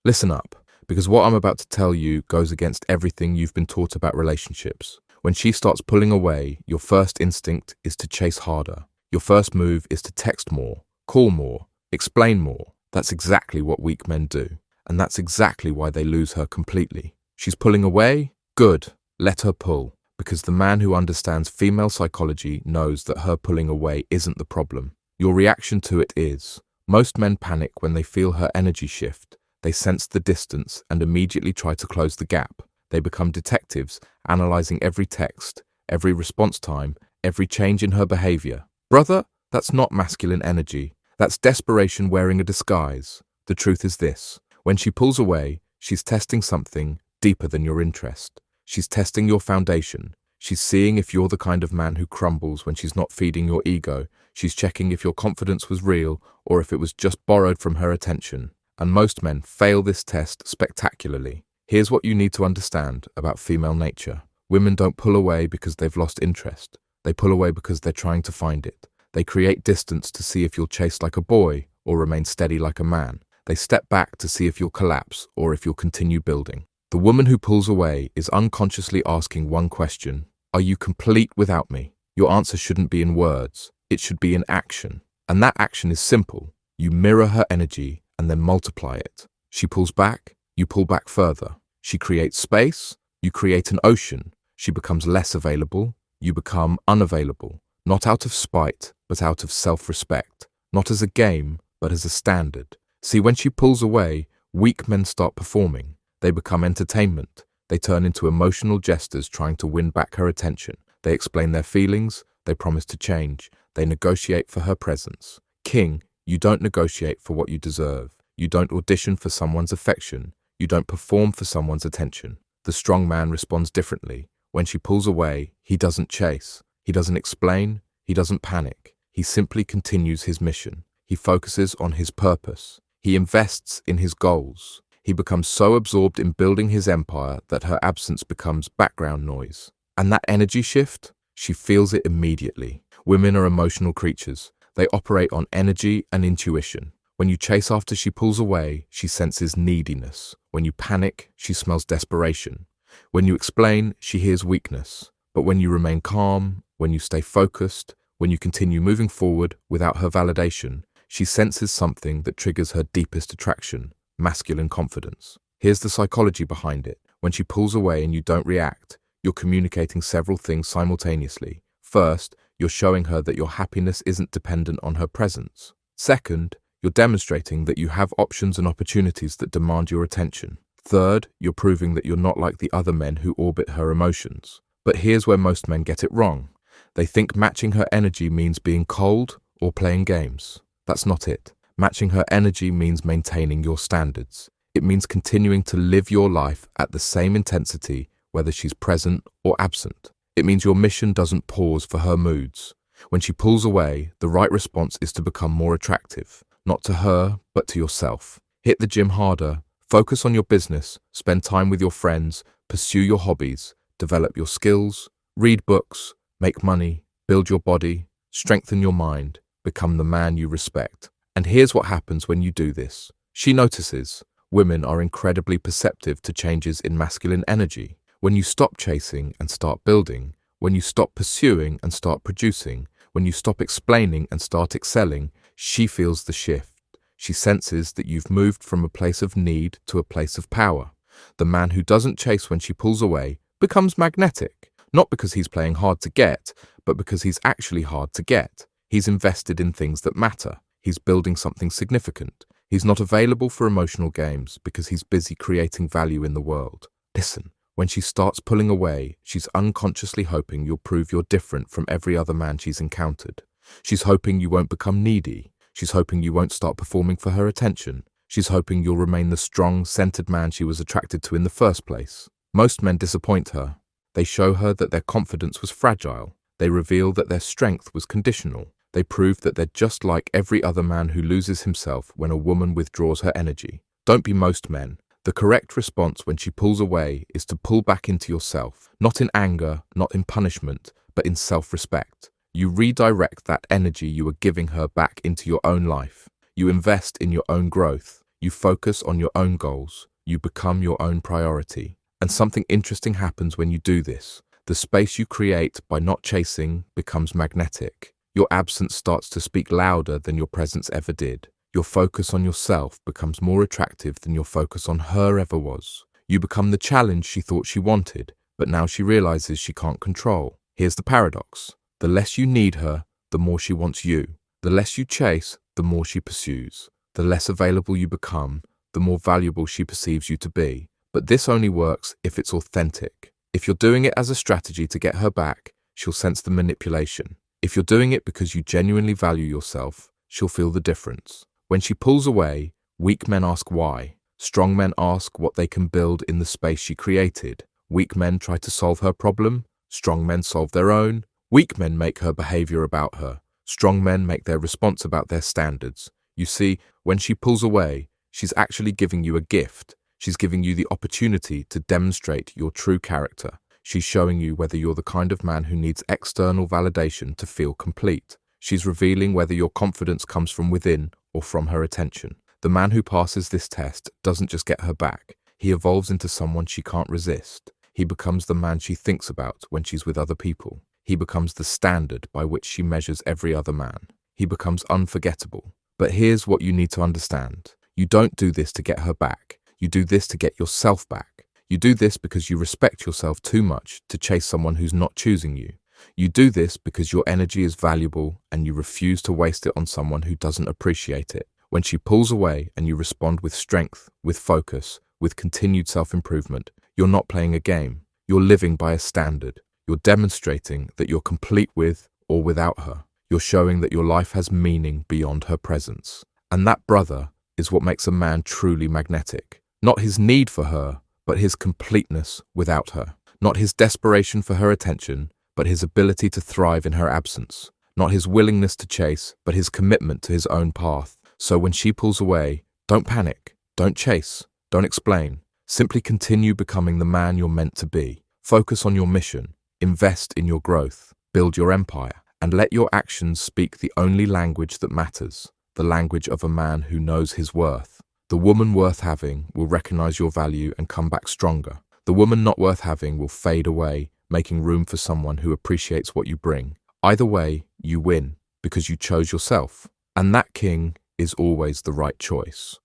Listen up, because what I'm about to tell you goes against everything you've been taught about relationships. When she starts pulling away, your first instinct is to chase harder. Your first move is to text more, call more, explain more. That's exactly what weak men do. And that's exactly why they lose her completely. She's pulling away? Good. Let her pull. Because the man who understands female psychology knows that her pulling away isn't the problem. Your reaction to it is. Most men panic when they feel her energy shift. They sense the distance and immediately try to close the gap. They become detectives, analyzing every text, every response time, every change in her behavior. Brother, that's not masculine energy. That's desperation wearing a disguise. The truth is this. When she pulls away, she's testing something deeper than your interest. She's testing your foundation. She's seeing if you're the kind of man who crumbles when she's not feeding your ego. She's checking if your confidence was real or if it was just borrowed from her attention. And most men fail this test spectacularly. Here's what you need to understand about female nature. Women don't pull away because they've lost interest. They pull away because they're trying to find it. They create distance to see if you'll chase like a boy or remain steady like a man. They step back to see if you'll collapse or if you'll continue building. The woman who pulls away is unconsciously asking one question. Are you complete without me? Your answer shouldn't be in words. It should be in action. And that action is simple. You mirror her energy and then multiply it. She pulls back, you pull back further. She creates space, you create an ocean. She becomes less available, you become unavailable. Not out of spite, but out of self-respect. Not as a game, but as a standard. See, when she pulls away, weak men start performing. They become entertainment. They turn into emotional jesters trying to win back her attention. They explain their feelings. They promise to change. They negotiate for her presence. King, you don't negotiate for what you deserve. You don't audition for someone's affection. You don't perform for someone's attention. The strong man responds differently. When she pulls away, he doesn't chase. He doesn't explain. He doesn't panic. He simply continues his mission. He focuses on his purpose. He invests in his goals. He becomes so absorbed in building his empire that her absence becomes background noise. And that energy shift, she feels it immediately. Women are emotional creatures. They operate on energy and intuition. When you chase after she pulls away, she senses neediness. When you panic, she smells desperation. When you explain, she hears weakness. But when you remain calm, when you stay focused, when you continue moving forward without her validation, she senses something that triggers her deepest attraction, masculine confidence. Here's the psychology behind it. When she pulls away and you don't react, you're communicating several things simultaneously. First, you're showing her that your happiness isn't dependent on her presence. Second, you're demonstrating that you have options and opportunities that demand your attention. Third, you're proving that you're not like the other men who orbit her emotions. But here's where most men get it wrong. They think matching her energy means being cold or playing games. That's not it. Matching her energy means maintaining your standards. It means continuing to live your life at the same intensity, whether she's present or absent. It means your mission doesn't pause for her moods. When she pulls away, the right response is to become more attractive, not to her, but to yourself. Hit the gym harder, focus on your business, spend time with your friends, pursue your hobbies, develop your skills, read books, make money, build your body, strengthen your mind, become the man you respect. And here's what happens when you do this. She notices. Women are incredibly perceptive to changes in masculine energy. When you stop chasing and start building, when you stop pursuing and start producing, when you stop explaining and start excelling, she feels the shift. She senses that you've moved from a place of need to a place of power. The man who doesn't chase when she pulls away becomes magnetic, not because he's playing hard to get, but because he's actually hard to get. He's invested in things that matter. He's building something significant. He's not available for emotional games because he's busy creating value in the world. Listen, when she starts pulling away, she's unconsciously hoping you'll prove you're different from every other man she's encountered. She's hoping you won't become needy. She's hoping you won't start performing for her attention. She's hoping you'll remain the strong, centered man she was attracted to in the first place. Most men disappoint her. They show her that their confidence was fragile. They reveal that their strength was conditional. They prove that they're just like every other man who loses himself when a woman withdraws her energy. Don't be most men. The correct response when she pulls away is to pull back into yourself, not in anger, not in punishment, but in self-respect. You redirect that energy you are giving her back into your own life. You invest in your own growth. You focus on your own goals. You become your own priority. And something interesting happens when you do this. The space you create by not chasing becomes magnetic. Your absence starts to speak louder than your presence ever did. Your focus on yourself becomes more attractive than your focus on her ever was. You become the challenge she thought she wanted, but now she realizes she can't control. Here's the paradox. The less you need her, the more she wants you. The less you chase, the more she pursues. The less available you become, the more valuable she perceives you to be. But this only works if it's authentic. If you're doing it as a strategy to get her back, she'll sense the manipulation. If you're doing it because you genuinely value yourself, she'll feel the difference. When she pulls away, weak men ask why. Strong men ask what they can build in the space she created. Weak men try to solve her problem. Strong men solve their own. Weak men make her behavior about her. Strong men make their response about their standards. You see, when she pulls away, she's actually giving you a gift. She's giving you the opportunity to demonstrate your true character. She's showing you whether you're the kind of man who needs external validation to feel complete. She's revealing whether your confidence comes from within or from her attention. The man who passes this test doesn't just get her back. He evolves into someone she can't resist. He becomes the man she thinks about when she's with other people. He becomes the standard by which she measures every other man. He becomes unforgettable. But here's what you need to understand. You don't do this to get her back. You do this to get yourself back. You do this because you respect yourself too much to chase someone who's not choosing you. You do this because your energy is valuable and you refuse to waste it on someone who doesn't appreciate it. When she pulls away and you respond with strength, with focus, with continued self-improvement, you're not playing a game. You're living by a standard. You're demonstrating that you're complete with or without her. You're showing that your life has meaning beyond her presence. And that, brother, is what makes a man truly magnetic. Not his need for her, but his completeness without her. Not his desperation for her attention, but his ability to thrive in her absence. Not his willingness to chase, but his commitment to his own path. So when she pulls away, don't panic, don't chase, don't explain. Simply continue becoming the man you're meant to be. Focus on your mission, invest in your growth, build your empire, and let your actions speak the only language that matters, the language of a man who knows his worth. The woman worth having will recognize your value and come back stronger. The woman not worth having will fade away, making room for someone who appreciates what you bring. Either way, you win, because you chose yourself. And that king is always the right choice.